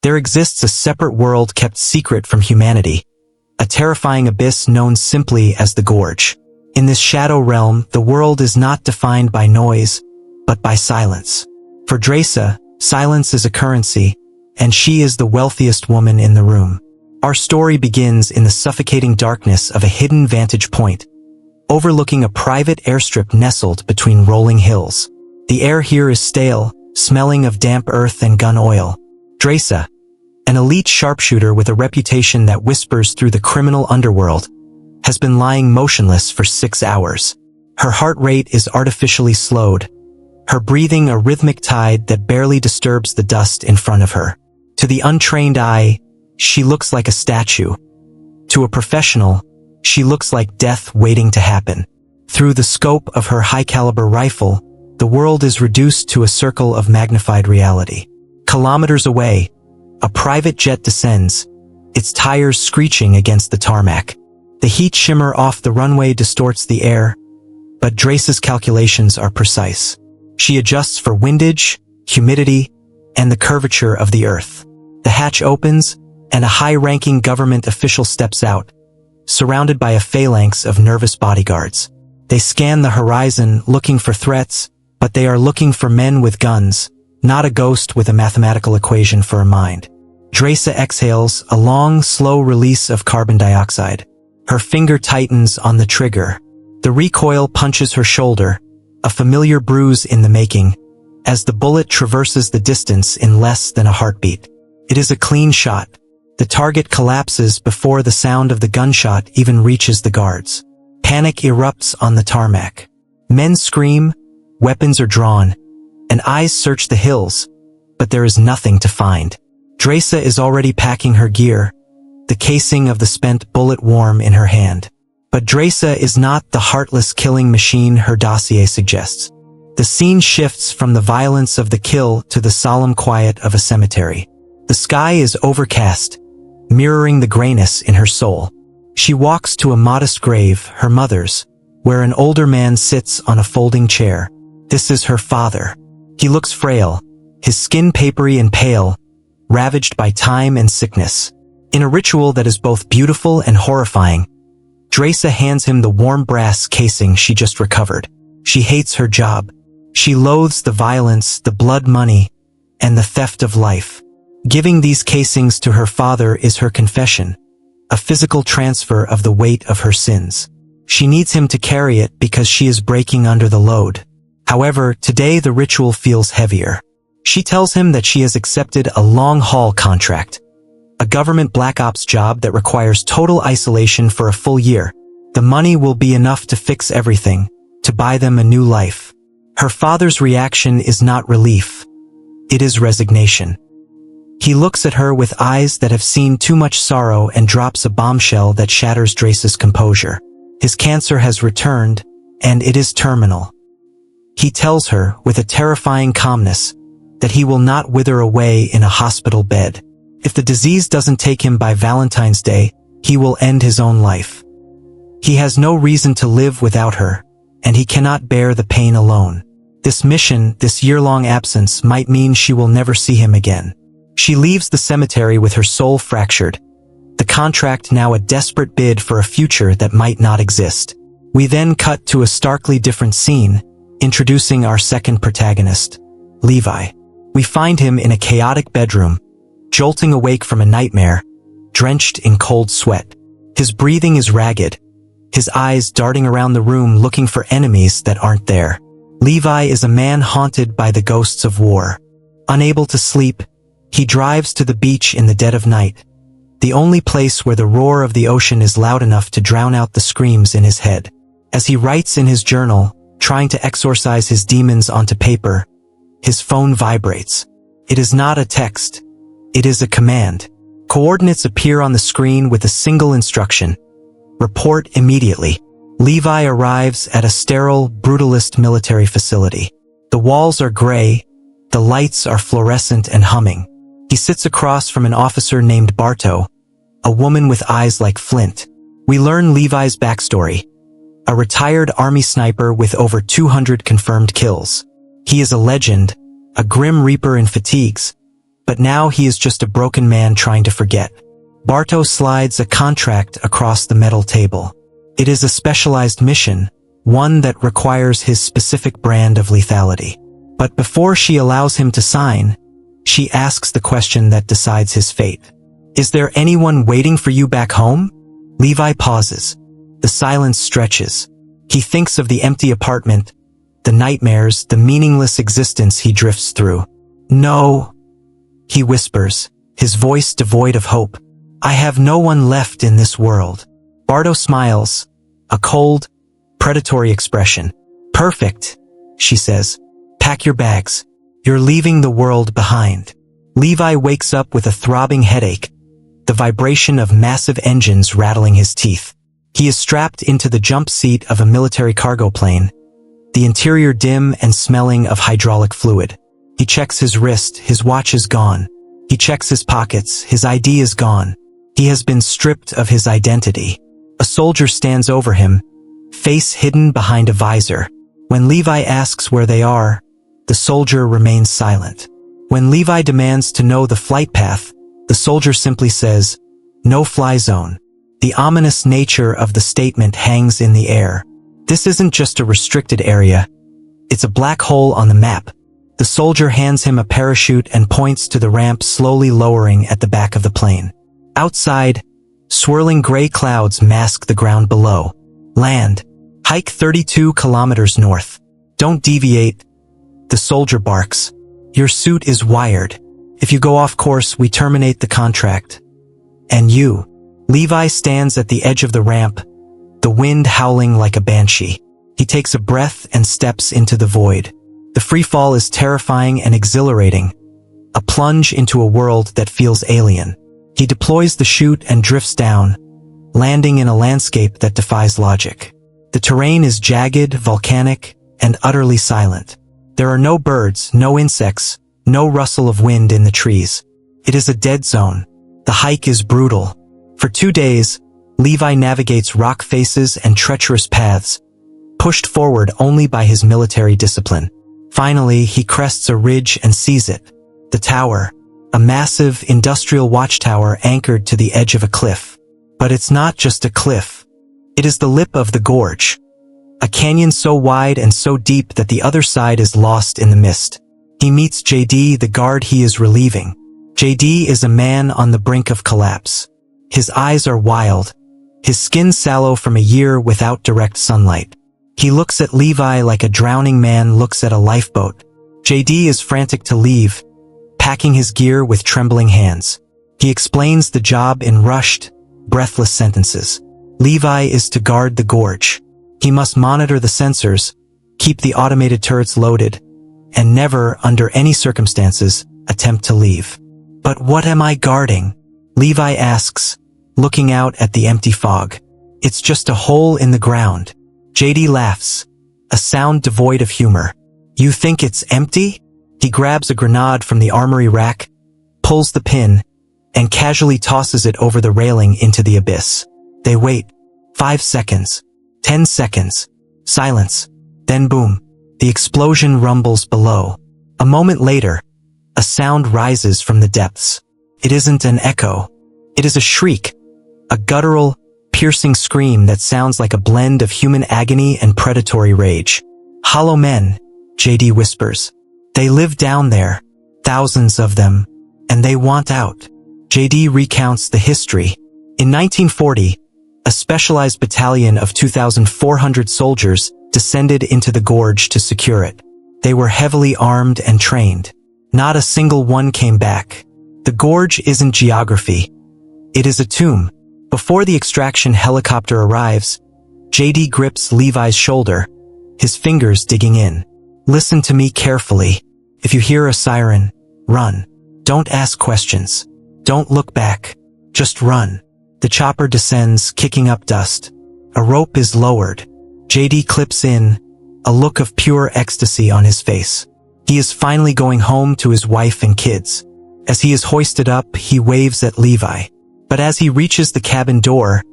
There exists a separate world kept secret from humanity, a terrifying abyss known simply as the Gorge. In this shadow realm, the world is not defined by noise, but by silence. For Drasa, silence is a currency, and she is the wealthiest woman in the room. Our story begins in the suffocating darkness of a hidden vantage point, overlooking a private airstrip nestled between rolling hills. The air here is stale, smelling of damp earth and gun oil. Drasa, an elite sharpshooter with a reputation that whispers through the criminal underworld, has been lying motionless for 6 hours. Her heart rate is artificially slowed, her breathing a rhythmic tide that barely disturbs the dust in front of her. To the untrained eye, she looks like a statue. To a professional, she looks like death waiting to happen. Through the scope of her high-caliber rifle, the world is reduced to a circle of magnified reality. Kilometers away, a private jet descends, its tires screeching against the tarmac. The heat shimmer off the runway distorts the air, but Drasa's calculations are precise. She adjusts for windage, humidity, and the curvature of the earth. The hatch opens, and a high-ranking government official steps out, surrounded by a phalanx of nervous bodyguards. They scan the horizon looking for threats, but they are looking for men with guns, not a ghost with a mathematical equation for a mind. Drasa exhales a long, slow release of carbon dioxide. Her finger tightens on the trigger. The recoil punches her shoulder, a familiar bruise in the making, as the bullet traverses the distance in less than a heartbeat. It is a clean shot. The target collapses before the sound of the gunshot even reaches the guards. Panic erupts on the tarmac. Men scream, weapons are drawn, and eyes search the hills, but there is nothing to find. Drasa is already packing her gear, the casing of the spent bullet warm in her hand. But Drasa is not the heartless killing machine her dossier suggests. The scene shifts from the violence of the kill to the solemn quiet of a cemetery. The sky is overcast, mirroring the grayness in her soul. She walks to a modest grave, her mother's, where an older man sits on a folding chair. This is her father. He looks frail, his skin papery and pale, ravaged by time and sickness. In a ritual that is both beautiful and horrifying, Drasa hands him the warm brass casing she just recovered. She hates her job. She loathes the violence, the blood money, and the theft of life. Giving these casings to her father is her confession, a physical transfer of the weight of her sins. She needs him to carry it because she is breaking under the load. However, today the ritual feels heavier. She tells him that she has accepted a long-haul contract, a government black ops job that requires total isolation for a full year. The money will be enough to fix everything, to buy them a new life. Her father's reaction is not relief. It is resignation. He looks at her with eyes that have seen too much sorrow and drops a bombshell that shatters Drasa's composure. His cancer has returned, and it is terminal. He tells her, with a terrifying calmness, that he will not wither away in a hospital bed. If the disease doesn't take him by Valentine's Day, he will end his own life. He has no reason to live without her, and he cannot bear the pain alone. This mission, this year-long absence, might mean she will never see him again. She leaves the cemetery with her soul fractured, the contract now a desperate bid for a future that might not exist. We then cut to a starkly different scene, introducing our second protagonist, Levi. We find him in a chaotic bedroom, jolting awake from a nightmare, drenched in cold sweat. His breathing is ragged, his eyes darting around the room looking for enemies that aren't there. Levi is a man haunted by the ghosts of war. Unable to sleep, he drives to the beach in the dead of night, the only place where the roar of the ocean is loud enough to drown out the screams in his head. As he writes in his journal, trying to exorcise his demons onto paper, his phone vibrates. It is not a text. It is a command. Coordinates appear on the screen with a single instruction. Report immediately. Levi arrives at a sterile, brutalist military facility. The walls are gray, the lights are fluorescent and humming. He sits across from an officer named Barto, a woman with eyes like flint. We learn Levi's backstory. A retired army sniper with over 200 confirmed kills. He is a legend, a grim reaper in fatigues, but now he is just a broken man trying to forget. Barto slides a contract across the metal table. It is a specialized mission, one that requires his specific brand of lethality. But before she allows him to sign, she asks the question that decides his fate. Is there anyone waiting for you back home? Levi pauses. The silence stretches. He thinks of the empty apartment, the nightmares, the meaningless existence he drifts through. No, he whispers, his voice devoid of hope. I have no one left in this world. Barto smiles, a cold, predatory expression. Perfect, she says. Pack your bags. You're leaving the world behind. Levi wakes up with a throbbing headache, the vibration of massive engines rattling his teeth. He is strapped into the jump seat of a military cargo plane, the interior dim and smelling of hydraulic fluid. He checks his wrist, his watch is gone. He checks his pockets, his ID is gone. He has been stripped of his identity. A soldier stands over him, face hidden behind a visor. When Levi asks where they are, the soldier remains silent. When Levi demands to know the flight path, the soldier simply says, "No fly zone." The ominous nature of the statement hangs in the air. This isn't just a restricted area. It's a black hole on the map. The soldier hands him a parachute and points to the ramp slowly lowering at the back of the plane. Outside, swirling gray clouds mask the ground below. Land. Hike 32 kilometers north. Don't deviate. The soldier barks. Your suit is wired. If you go off course, we terminate the contract. And you. Levi stands at the edge of the ramp, the wind howling like a banshee. He takes a breath and steps into the void. The free fall is terrifying and exhilarating, a plunge into a world that feels alien. He deploys the chute and drifts down, landing in a landscape that defies logic. The terrain is jagged, volcanic, and utterly silent. There are no birds, no insects, no rustle of wind in the trees. It is a dead zone. The hike is brutal. For 2 days, Levi navigates rock faces and treacherous paths, pushed forward only by his military discipline. Finally, he crests a ridge and sees it. The tower, a massive industrial watchtower anchored to the edge of a cliff. But it's not just a cliff. It is the lip of the gorge, a canyon so wide and so deep that the other side is lost in the mist. He meets JD, the guard he is relieving. JD is a man on the brink of collapse. His eyes are wild, his skin sallow from a year without direct sunlight. He looks at Levi like a drowning man looks at a lifeboat. JD is frantic to leave, packing his gear with trembling hands. He explains the job in rushed, breathless sentences. Levi is to guard the gorge. He must monitor the sensors, keep the automated turrets loaded, and never, under any circumstances, attempt to leave. But what am I guarding? Levi asks, looking out at the empty fog. It's just a hole in the ground. JD laughs, a sound devoid of humor. You think it's empty? He grabs a grenade from the armory rack, pulls the pin, and casually tosses it over the railing into the abyss. They wait. 5 seconds. 10 seconds. Silence. Then boom. The explosion rumbles below. A moment later, a sound rises from the depths. It isn't an echo. It is a shriek. A guttural, piercing scream that sounds like a blend of human agony and predatory rage. Hollowmen, JD whispers. They live down there, thousands of them, and they want out. JD recounts the history. In 1940, a specialized battalion of 2,400 soldiers descended into the gorge to secure it. They were heavily armed and trained. Not a single one came back. The gorge isn't geography. It is a tomb. Before the extraction helicopter arrives, JD grips Levi's shoulder, his fingers digging in. Listen to me carefully. If you hear a siren, run. Don't ask questions. Don't look back. Just run. The chopper descends, kicking up dust. A rope is lowered. JD clips in, a look of pure ecstasy on his face. He is finally going home to his wife and kids. As he is hoisted up, he waves at Levi. But as he reaches the cabin door,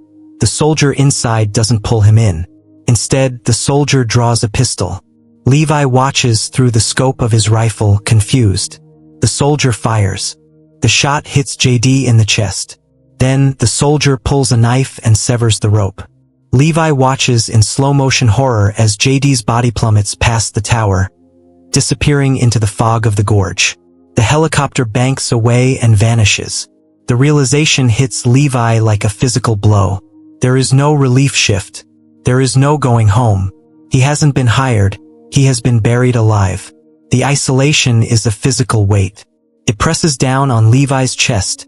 the soldier inside doesn't pull him in. Instead, the soldier draws a pistol. Levi watches through the scope of his rifle, confused. The soldier fires. The shot hits JD in the chest. Then, the soldier pulls a knife and severs the rope. Levi watches in slow-motion horror as JD's body plummets past the tower, disappearing into the fog of the gorge. The helicopter banks away and vanishes. The realization hits Levi like a physical blow. There is no relief shift. There is no going home. He hasn't been hired. He has been buried alive. The isolation is a physical weight. It presses down on Levi's chest,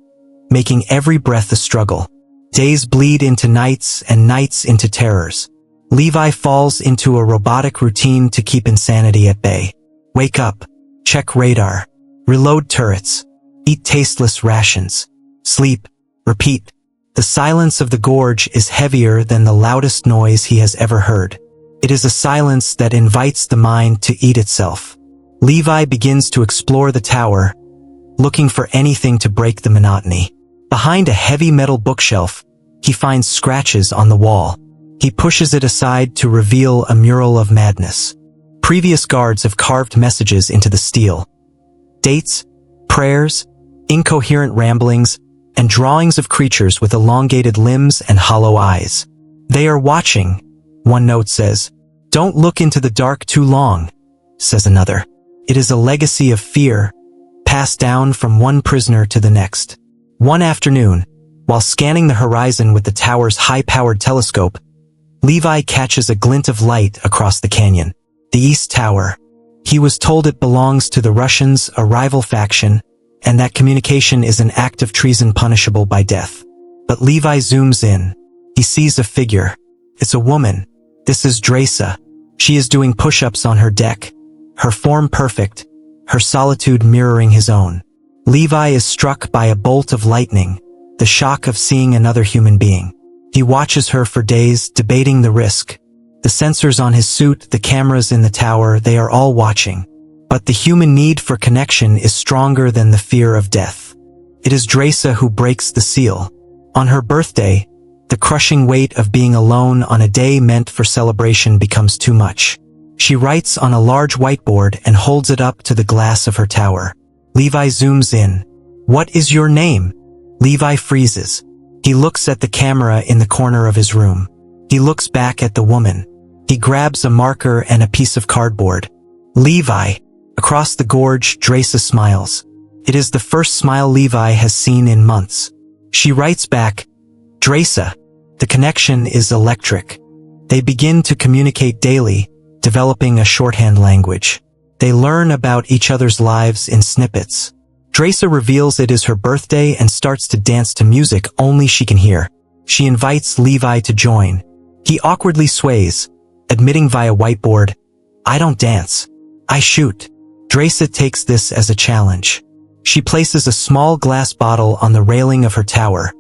making every breath a struggle. Days bleed into nights and nights into terrors. Levi falls into a robotic routine to keep insanity at bay. Wake up, check radar, reload turrets, eat tasteless rations, sleep, repeat. The silence of the gorge is heavier than the loudest noise he has ever heard. It is a silence that invites the mind to eat itself. Levi begins to explore the tower, looking for anything to break the monotony. Behind a heavy metal bookshelf, he finds scratches on the wall. He pushes it aside to reveal a mural of madness. Previous guards have carved messages into the steel. Dates, prayers, incoherent ramblings, and drawings of creatures with elongated limbs and hollow eyes. They are watching, one note says. Don't look into the dark too long, says another. It is a legacy of fear, passed down from one prisoner to the next. One afternoon, while scanning the horizon with the tower's high-powered telescope, Levi catches a glint of light across the canyon. The East Tower. He was told it belongs to the Russians, a rival faction, and that communication is an act of treason punishable by death. But Levi zooms in. He sees a figure. It's a woman. This is Drasa. She is doing push-ups on her deck, her form perfect, her solitude mirroring his own. Levi is struck by a bolt of lightning, the shock of seeing another human being. He watches her for days, debating the risk. The sensors on his suit, the cameras in the tower, they are all watching. But the human need for connection is stronger than the fear of death. It is Drasa who breaks the seal. On her birthday, the crushing weight of being alone on a day meant for celebration becomes too much. She writes on a large whiteboard and holds it up to the glass of her tower. Levi zooms in. What is your name? Levi freezes. He looks at the camera in the corner of his room. He looks back at the woman. He grabs a marker and a piece of cardboard. Levi. Across the gorge, Drasa smiles. It is the first smile Levi has seen in months. She writes back, Drasa. The connection is electric. They begin to communicate daily, developing a shorthand language. They learn about each other's lives in snippets. Drasa reveals it is her birthday and starts to dance to music only she can hear. She invites Levi to join. He awkwardly sways, admitting via whiteboard, I don't dance. I shoot. Drasa takes this as a challenge. She places a small glass bottle on the railing of her tower,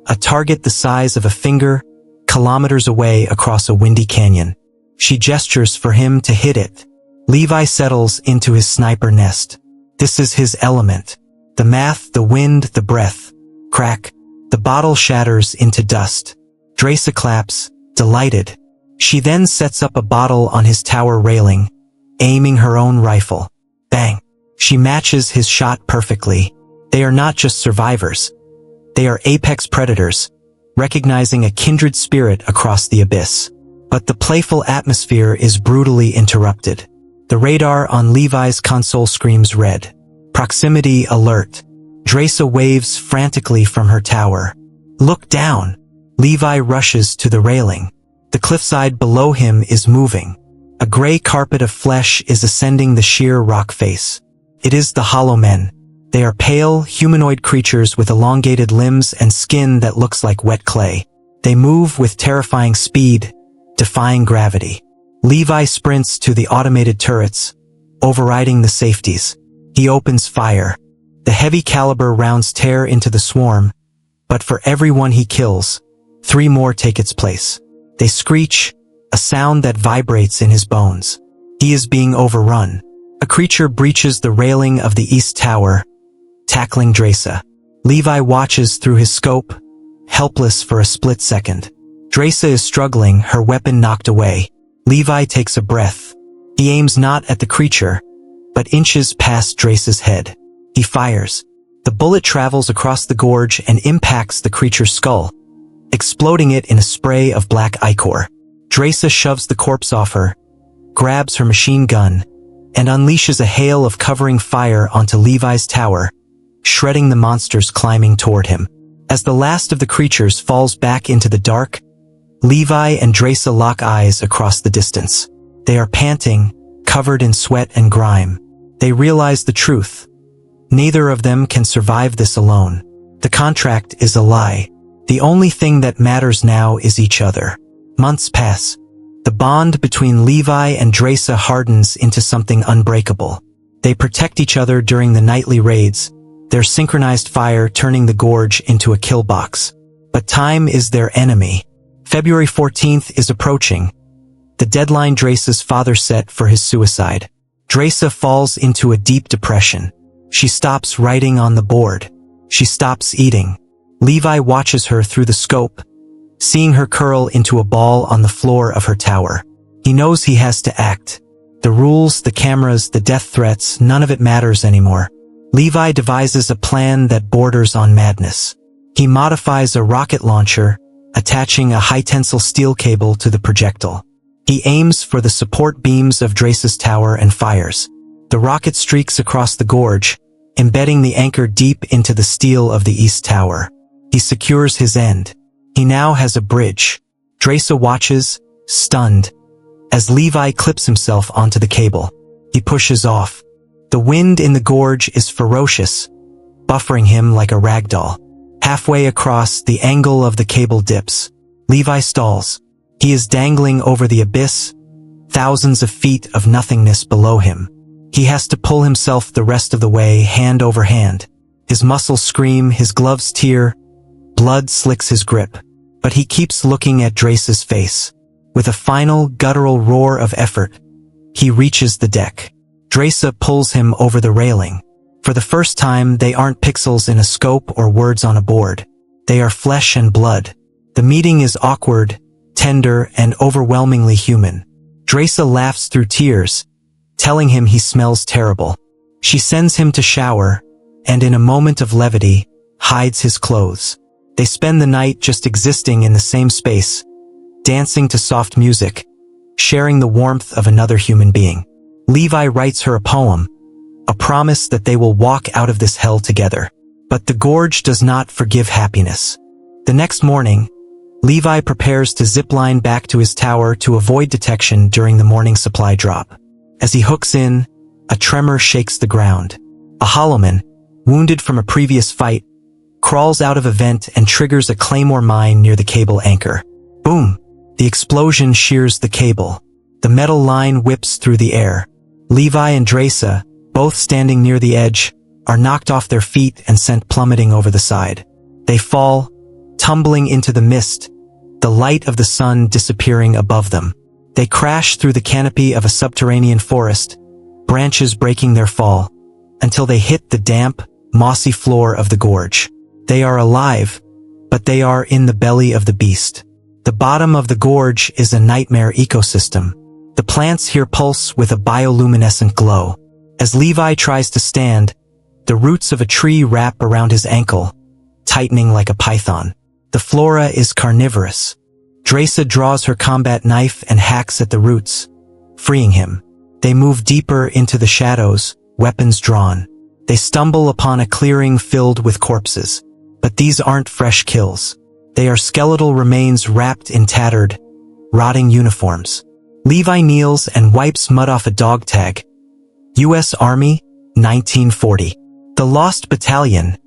a target the size of a finger, kilometers away across a windy canyon. She gestures for him to hit it. Levi settles into his sniper nest. This is his element. The math, the wind, the breath. Crack. The bottle shatters into dust. Drasa claps, delighted. She then sets up a bottle on his tower railing, aiming her own rifle. Bang. She matches his shot perfectly. They are not just survivors. They are apex predators, recognizing a kindred spirit across the abyss. But the playful atmosphere is brutally interrupted. The radar on Levi's console screams red. Proximity alert. Drasa waves frantically from her tower. Look down. Levi rushes to the railing. The cliffside below him is moving. A gray carpet of flesh is ascending the sheer rock face. It is the Hollowmen. They are pale, humanoid creatures with elongated limbs and skin that looks like wet clay. They move with terrifying speed, defying gravity. Levi sprints to the automated turrets, overriding the safeties. He opens fire. The heavy caliber rounds tear into the swarm, but for every one he kills, 3 more take its place. They screech, a sound that vibrates in his bones. He is being overrun. A creature breaches the railing of the East Tower, tackling Drasa. Levi watches through his scope, helpless for a split second. Drasa is struggling, her weapon knocked away. Levi takes a breath. He aims not at the creature, but inches past Drasa's head. He fires. The bullet travels across the gorge and impacts the creature's skull, exploding it in a spray of black ichor. Drasa shoves the corpse off her, grabs her machine gun, and unleashes a hail of covering fire onto Levi's tower, shredding the monsters climbing toward him. As the last of the creatures falls back into the dark, Levi and Drasa lock eyes across the distance. They are panting, covered in sweat and grime. They realize the truth. Neither of them can survive this alone. The contract is a lie. The only thing that matters now is each other. Months pass. The bond between Levi and Drasa hardens into something unbreakable. They protect each other during the nightly raids, their synchronized fire turning the gorge into a kill box. But time is their enemy. February 14th is approaching, the deadline Drasa's father set for his suicide. Drasa falls into a deep depression. She stops writing on the board. She stops eating. Levi watches her through the scope, seeing her curl into a ball on the floor of her tower. He knows he has to act. The rules, the cameras, the death threats, none of it matters anymore. Levi devises a plan that borders on madness. He modifies a rocket launcher, attaching a high-tensile steel cable to the projectile. He aims for the support beams of Drasa's tower and fires. The rocket streaks across the gorge, embedding the anchor deep into the steel of the east tower. He secures his end. He now has a bridge. Drasa watches, stunned, as Levi clips himself onto the cable. He pushes off. The wind in the gorge is ferocious, buffering him like a ragdoll. Halfway across, the angle of the cable dips. Levi stalls. He is dangling over the abyss, thousands of feet of nothingness below him. He has to pull himself the rest of the way, hand over hand. His muscles scream, his gloves tear, blood slicks his grip. But he keeps looking at Drasa's face. With a final, guttural roar of effort, he reaches the deck. Drasa pulls him over the railing. For the first time, they aren't pixels in a scope or words on a board. They are flesh and blood. The meeting is awkward, tender, and overwhelmingly human. Drasa laughs through tears, telling him he smells terrible. She sends him to shower, and in a moment of levity, hides his clothes. They spend the night just existing in the same space, dancing to soft music, sharing the warmth of another human being. Levi writes her a poem, a promise that they will walk out of this hell together. But the gorge does not forgive happiness. The next morning, Levi prepares to zipline back to his tower to avoid detection during the morning supply drop. As he hooks in, a tremor shakes the ground. A Hollowmen, wounded from a previous fight, crawls out of a vent and triggers a claymore mine near the cable anchor. Boom! The explosion shears the cable. The metal line whips through the air. Levi and Drasa, both standing near the edge, are knocked off their feet and sent plummeting over the side. They fall, tumbling into the mist, the light of the sun disappearing above them. They crash through the canopy of a subterranean forest, branches breaking their fall, until they hit the damp, mossy floor of the gorge. They are alive, but they are in the belly of the beast. The bottom of the gorge is a nightmare ecosystem. The plants here pulse with a bioluminescent glow. As Levi tries to stand, the roots of a tree wrap around his ankle, tightening like a python. The flora is carnivorous. Drasa draws her combat knife and hacks at the roots, freeing him. They move deeper into the shadows, weapons drawn. They stumble upon a clearing filled with corpses. But these aren't fresh kills. They are skeletal remains wrapped in tattered, rotting uniforms. Levi kneels and wipes mud off a dog tag. U.S. Army, 1940. The Lost Battalion,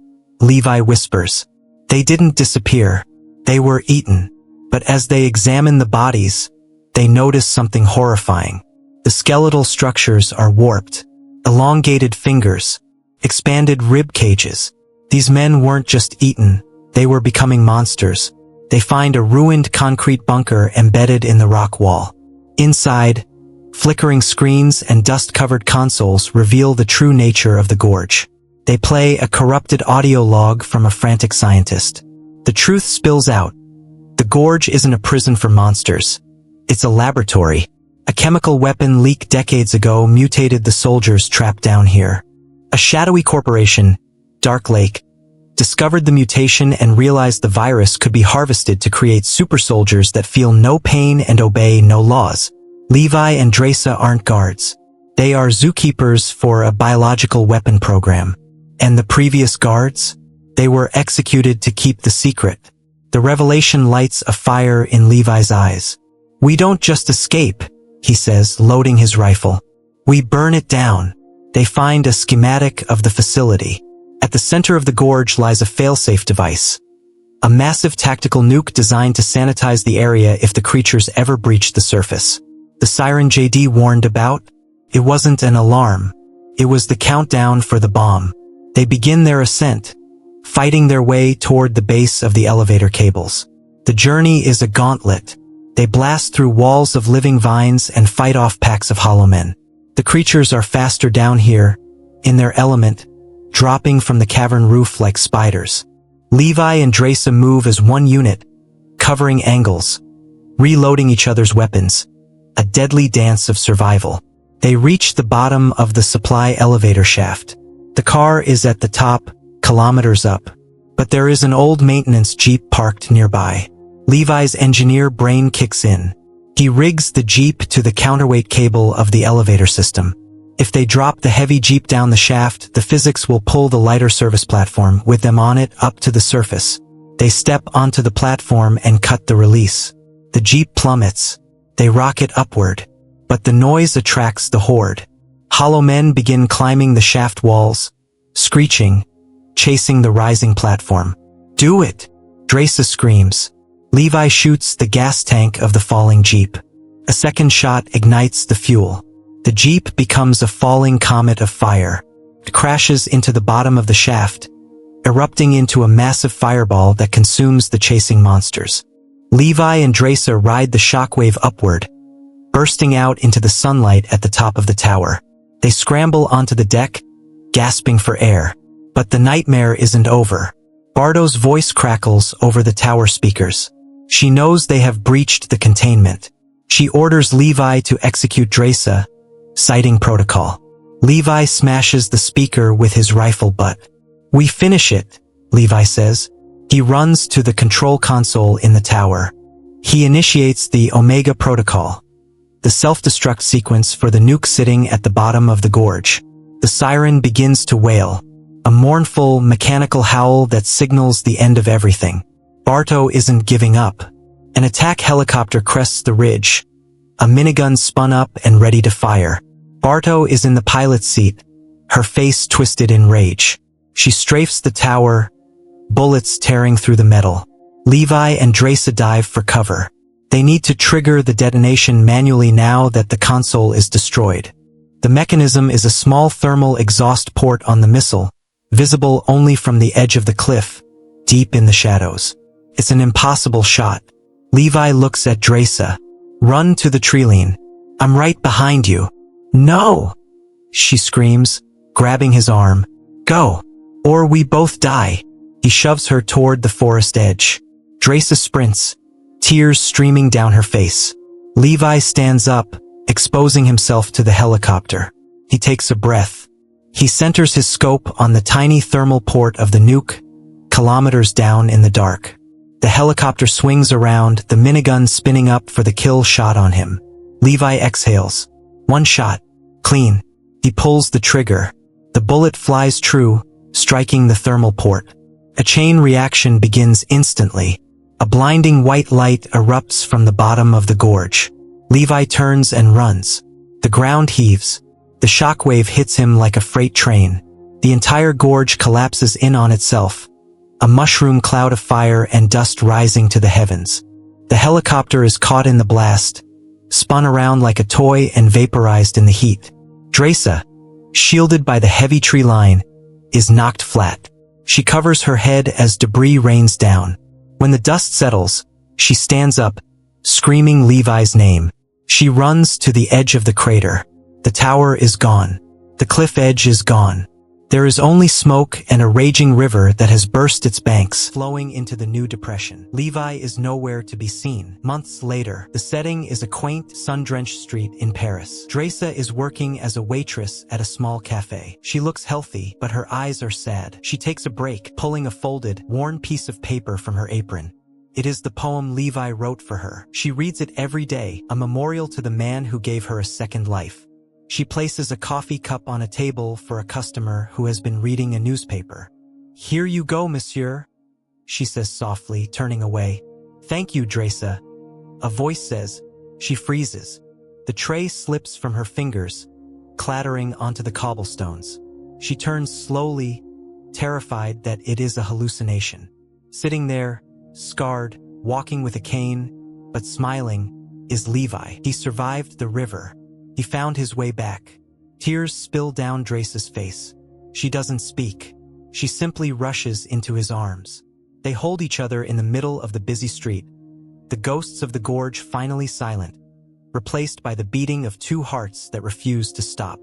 Levi whispers. They didn't disappear. They were eaten. But as they examine the bodies, they notice something horrifying. The skeletal structures are warped. Elongated fingers, expanded rib cages. These men weren't just eaten, they were becoming monsters. They find a ruined concrete bunker embedded in the rock wall. Inside, flickering screens and dust-covered consoles reveal the true nature of the gorge. They play a corrupted audio log from a frantic scientist. The truth spills out. The gorge isn't a prison for monsters. It's a laboratory. A chemical weapon leaked decades ago mutated the soldiers trapped down here. A shadowy corporation, Dark Lake, discovered the mutation and realized the virus could be harvested to create super soldiers that feel no pain and obey no laws. Levi and Drasa aren't guards. They are zookeepers for a biological weapon program. And the previous guards? They were executed to keep the secret. The revelation lights a fire in Levi's eyes. "We don't just escape," he says, loading his rifle. "We burn it down." They find a schematic of the facility. At the center of the gorge lies a failsafe device. A massive tactical nuke designed to sanitize the area if the creatures ever breached the surface. The siren JD warned about? It wasn't an alarm. It was the countdown for the bomb. They begin their ascent, fighting their way toward the base of the elevator cables. The journey is a gauntlet. They blast through walls of living vines and fight off packs of Hollowmen. The creatures are faster down here, in their element, dropping from the cavern roof like spiders. Levi and Drasa move as one unit, covering angles, reloading each other's weapons, a deadly dance of survival. They reach the bottom of the supply elevator shaft. The car is at the top, kilometers up, but there is an old maintenance Jeep parked nearby. Levi's engineer brain kicks in. He rigs the Jeep to the counterweight cable of the elevator system. If they drop the heavy Jeep down the shaft, the physics will pull the lighter service platform with them on it up to the surface. They step onto the platform and cut the release. The Jeep plummets. They rocket upward. But the noise attracts the horde. Hollowmen begin climbing the shaft walls, screeching, chasing the rising platform. "Do it!" Drasa screams. Levi shoots the gas tank of the falling Jeep. A second shot ignites the fuel. The Jeep becomes a falling comet of fire. It crashes into the bottom of the shaft, erupting into a massive fireball that consumes the chasing monsters. Levi and Drasa ride the shockwave upward, bursting out into the sunlight at the top of the tower. They scramble onto the deck, gasping for air. But the nightmare isn't over. Bardo's voice crackles over the tower speakers. She knows they have breached the containment. She orders Levi to execute Drasa, citing protocol. Levi smashes the speaker with his rifle butt. "We finish it," Levi says. He runs to the control console in the tower. He initiates the Omega Protocol, the self-destruct sequence for the nuke sitting at the bottom of the gorge. The siren begins to wail, a mournful, mechanical howl that signals the end of everything. Bardo isn't giving up. An attack helicopter crests the ridge, a minigun spun up and ready to fire. Bardo is in the pilot's seat, her face twisted in rage. She strafes the tower, bullets tearing through the metal. Levi and Drasa dive for cover. They need to trigger the detonation manually now that the console is destroyed. The mechanism is a small thermal exhaust port on the missile, visible only from the edge of the cliff, deep in the shadows. It's an impossible shot. Levi looks at Drasa. "Run to the treeline. I'm right behind you." "No!" she screams, grabbing his arm. "Go, or we both die." He shoves her toward the forest edge. Drasa sprints, tears streaming down her face. Levi stands up, exposing himself to the helicopter. He takes a breath. He centers his scope on the tiny thermal port of the nuke, kilometers down in the dark. The helicopter swings around, the minigun spinning up for the kill shot on him. Levi exhales. One shot. Clean. He pulls the trigger. The bullet flies true, striking the thermal port. A chain reaction begins instantly. A blinding white light erupts from the bottom of the gorge. Levi turns and runs. The ground heaves. The shockwave hits him like a freight train. The entire gorge collapses in on itself, a mushroom cloud of fire and dust rising to the heavens. The helicopter is caught in the blast, spun around like a toy and vaporized in the heat. Drasa, shielded by the heavy tree line, is knocked flat. She covers her head as debris rains down. When the dust settles, she stands up, screaming Levi's name. She runs to the edge of the crater. The tower is gone. The cliff edge is gone. There is only smoke and a raging river that has burst its banks, flowing into the new depression. Levi is nowhere to be seen. Months later, the setting is a quaint, sun-drenched street in Paris. Drasa is working as a waitress at a small cafe. She looks healthy, but her eyes are sad. She takes a break, pulling a folded, worn piece of paper from her apron. It is the poem Levi wrote for her. She reads it every day, a memorial to the man who gave her a second life. She places a coffee cup on a table for a customer who has been reading a newspaper. "Here you go, monsieur," she says softly, turning away. "Thank you, Drasa," a voice says. She freezes. The tray slips from her fingers, clattering onto the cobblestones. She turns slowly, terrified that it is a hallucination. Sitting there, scarred, walking with a cane, but smiling, is Levi. He survived the river. He found his way back. Tears spill down Drasa's face. She doesn't speak. She simply rushes into his arms. They hold each other in the middle of the busy street, the ghosts of the gorge finally silent, replaced by the beating of two hearts that refuse to stop.